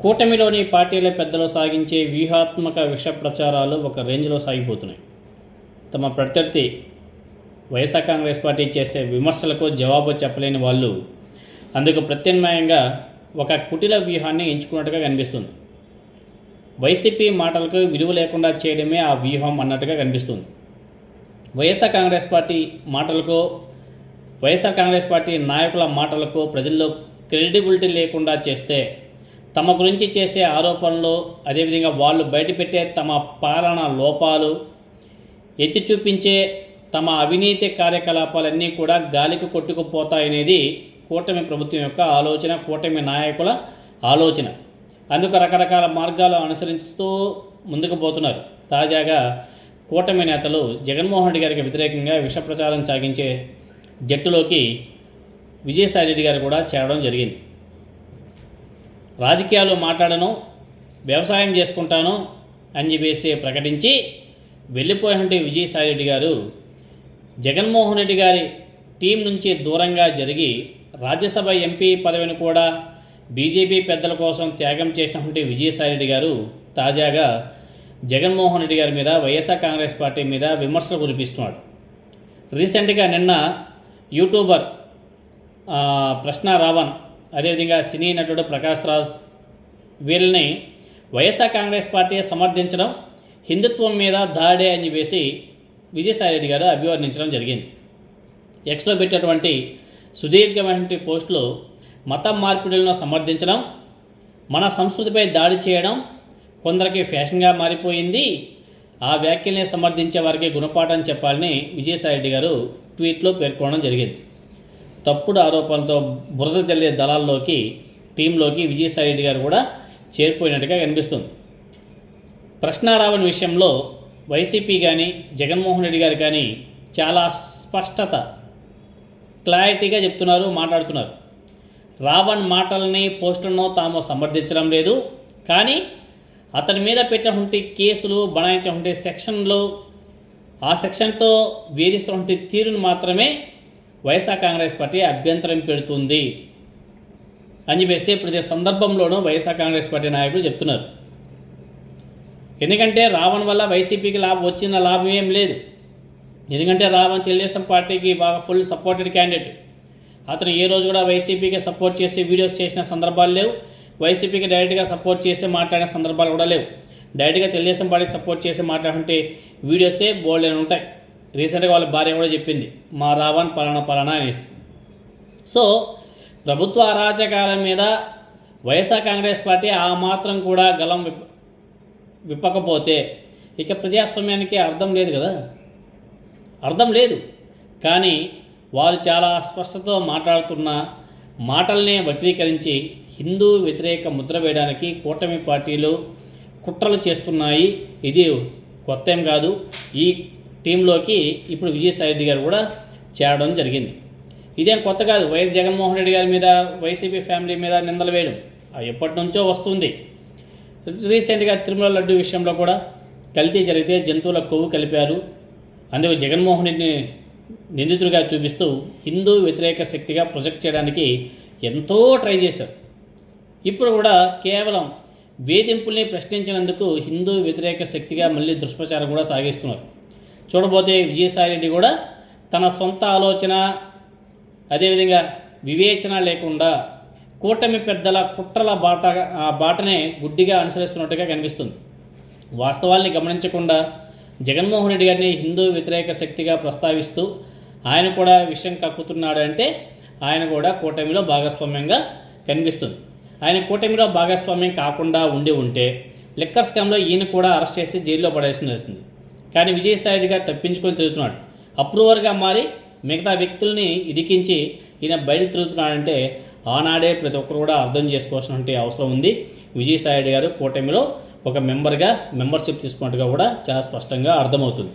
కూటమిలోని పార్టీల పెద్దలు సాగించే వ్యూహాత్మక విష ప్రచారాలు ఒక రేంజ్లో సాగిపోతున్నాయి. తమ ప్రత్యర్థి వైఎస్ఆర్ కాంగ్రెస్ పార్టీ చేసే విమర్శలకు జవాబు చెప్పలేని వాళ్ళు అందుకు ప్రత్యామ్నాయంగా ఒక కుటిల వ్యూహాన్ని ఎంచుకున్నట్టుగా కనిపిస్తుంది. వైసీపీ మాటలకు విలువ లేకుండా చేయడమే ఆ వ్యూహం అన్నట్టుగా కనిపిస్తుంది. వైఎస్ఆర్ కాంగ్రెస్ పార్టీ మాటలకు, వైఎస్ఆర్ కాంగ్రెస్ పార్టీ నాయకుల మాటలకు ప్రజల్లో క్రెడిబిలిటీ లేకుండా చేస్తే తమ గురించి చేసే ఆరోపణలు, అదేవిధంగా వాళ్ళు బయటపెట్టే తమ పాలన లోపాలు, ఎత్తి చూపించే తమ అవినీతి కార్యకలాపాలన్నీ కూడా గాలికి కొట్టుకుపోతాయనేది కూటమి ప్రభుత్వం యొక్క ఆలోచన, కూటమి నాయకుల ఆలోచన. అందుకు రకరకాల మార్గాలు అనుసరిస్తూ ముందుకు పోతున్నారు. తాజాగా కూటమి నేతలు జగన్మోహన్ రెడ్డి గారికి వ్యతిరేకంగా విష ప్రచారం సాగించే జట్టులోకి విజయసాయి రెడ్డి గారు కూడా చేరడం జరిగింది. రాజకీయాలు మాట్లాడను, వ్యవసాయం చేసుకుంటాను అని చెప్పేసి ప్రకటించి వెళ్ళిపోయినటువంటి విజయసాయి రెడ్డి గారు జగన్మోహన్ రెడ్డి గారి టీం నుంచి దూరంగా జరిగి రాజ్యసభ ఎంపీ పదవిని కూడా బీజేపీ పెద్దల కోసం త్యాగం చేసినటువంటి విజయసాయి రెడ్డి గారు తాజాగా జగన్మోహన్ రెడ్డి గారి మీద, వైఎస్ఆర్ కాంగ్రెస్ పార్టీ మీద విమర్శలు కురిపిస్తున్నాడు. రీసెంట్గా నిన్న యూట్యూబర్ ప్రశ్న రావణ్, అదేవిధంగా సినీ నటుడు ప్రకాష్ రాజ్ వీళ్ళని వైఎస్ఆర్ కాంగ్రెస్ పార్టీ సమర్థించడం హిందుత్వం మీద దాడే అని చెప్పేసి విజయసాయి రెడ్డి గారు అభివర్ణించడం జరిగింది. ఎక్స్లో పెట్టేటువంటి సుదీర్ఘమైన పోస్టులు మతం మార్పిడులను సమర్థించడం, మన సంస్కృతిపై దాడి చేయడం కొందరికి ఫ్యాషన్గా మారిపోయింది. ఆ వ్యాఖ్యల్ని సమర్థించే వారికి గుణపాఠం చెప్పాలని విజయసాయి రెడ్డి గారు ట్వీట్లో పేర్కొనడం జరిగింది. తప్పుడు ఆరోపణలతో బురద జల్లే దళాల్లోకి, టీంలోకి విజయసాయి రెడ్డి గారు కూడా చేరిపోయినట్టుగా కనిపిస్తుంది. ప్రశ్నారావణ విషయంలో వైసీపీ కానీ, జగన్మోహన్ రెడ్డి గారు కానీ చాలా స్పష్టత, క్లారిటీగా చెప్తున్నారు, మాట్లాడుతున్నారు. రావణ్ మాటలని, పోస్టులను తాము సమర్థించడం లేదు, కానీ అతని మీద పెట్టినటువంటి కేసులు, బనాయించినటువంటి సెక్షన్లు, ఆ సెక్షన్తో వేధిస్తున్నటువంటి తీరును మాత్రమే వైఎస్ఆర్ కాంగ్రెస్ పార్టీ అభ్యంతరం పెడుతుంది అని చెప్పేసి ప్రతి సందర్భంలోనూ వైఎస్ఆర్ కాంగ్రెస్ పార్టీ నాయకులు చెప్తున్నారు. ఎందుకంటే రావణ్ వల్ల వైసీపీకి వచ్చిన లాభం ఏం లేదు. ఎందుకంటే రావణ్ తెలుగుదేశం పార్టీకి బాగా ఫుల్ సపోర్టెడ్ క్యాండిడేట్. అతను ఏ రోజు కూడా వైసీపీకి సపోర్ట్ చేసి వీడియోస్ చేసిన సందర్భాలు లేవు. వైసీపీకి డైరెక్ట్గా సపోర్ట్ చేసి మాట్లాడిన సందర్భాలు కూడా లేవు. డైరెక్ట్గా తెలుగుదేశం పార్టీకి సపోర్ట్ చేసి మాట్లాడుతుంటే వీడియోసే బోల్డ్ ఉంటాయి. రీసెంట్గా వాళ్ళ భార్య కూడా చెప్పింది, మా రావణ్ పలానా అనేసి. సో ప్రభుత్వ అరాచకాల మీద వైఎస్ఆర్ కాంగ్రెస్ పార్టీ ఆ మాత్రం కూడా గలం విప్పకపోతే ఇక ప్రజాస్వామ్యానికి అర్థం లేదు కదా, అర్థం లేదు. కానీ వారు చాలా స్పష్టతతో మాట్లాడుతున్న మాటల్ని వక్రీకరించి హిందూ వ్యతిరేక ముద్ర వేయడానికి కూటమి పార్టీలు కుట్రలు చేస్తున్నాయి. ఇది కొత్త ఏం కాదు. ఈ టీంలోకి ఇప్పుడు విజయసాయి రెడ్డి గారు కూడా చేరడం జరిగింది. ఇదేం కొత్త కాదు. వైఎస్ జగన్మోహన్ రెడ్డి గారి మీద, వైసీపీ ఫ్యామిలీ మీద నిందలు వేయడం ఎప్పటి నుంచో వస్తుంది. రీసెంట్గా తిరుమల లడ్డు విషయంలో కూడా కల్తీ జరిగితే జంతువుల కొవ్వు కలిపారు. అందుకు జగన్మోహన్ రెడ్డిని నిందితుడిగా చూపిస్తూ హిందూ వ్యతిరేక శక్తిగా ప్రొజెక్ట్ చేయడానికి ఎంతో ట్రై చేశారు. ఇప్పుడు కూడా కేవలం వేధింపుల్ని ప్రశ్నించినందుకు హిందూ వ్యతిరేక శక్తిగా మళ్ళీ దుష్ప్రచారం కూడా సాగిస్తున్నారు. చూడబోతే విజయసాయి రెడ్డి కూడా తన సొంత ఆలోచన, అదేవిధంగా వివేచన లేకుండా కూటమి పెద్దల కుట్రల బాటనే గుడ్డిగా అనుసరిస్తున్నట్టుగా కనిపిస్తుంది. వాస్తవాల్ని గమనించకుండా జగన్మోహన్ రెడ్డి గారిని హిందూ వ్యతిరేక శక్తిగా ప్రస్తావిస్తూ ఆయన కూడా విషయం కక్కుతున్నాడు అంటే ఆయన కూడా కూటమిలో భాగస్వామ్యంగా కనిపిస్తుంది. ఆయన కూటమిలో భాగస్వామ్యం కాకుండా ఉంటే లిక్కర్ స్కామ్లో ఈయన కూడా అరెస్ట్ చేసి జైల్లో పడేసింది. కానీ విజయసాయి రెడ్డి గారు తప్పించుకొని తిరుగుతున్నాడు. అప్రూవర్గా మారి మిగతా వ్యక్తుల్ని ఇరికించి ఈయన బయట తిరుగుతున్నాడంటే ఆనాడే ప్రతి ఒక్కరు కూడా అర్థం చేసుకోవాల్సినటువంటి అవసరం ఉంది. విజయసాయి రెడ్డి గారు కూటమిలో ఒక మెంబర్గా మెంబర్షిప్ తీసుకున్నట్టుగా కూడా చాలా స్పష్టంగా అర్థమవుతుంది.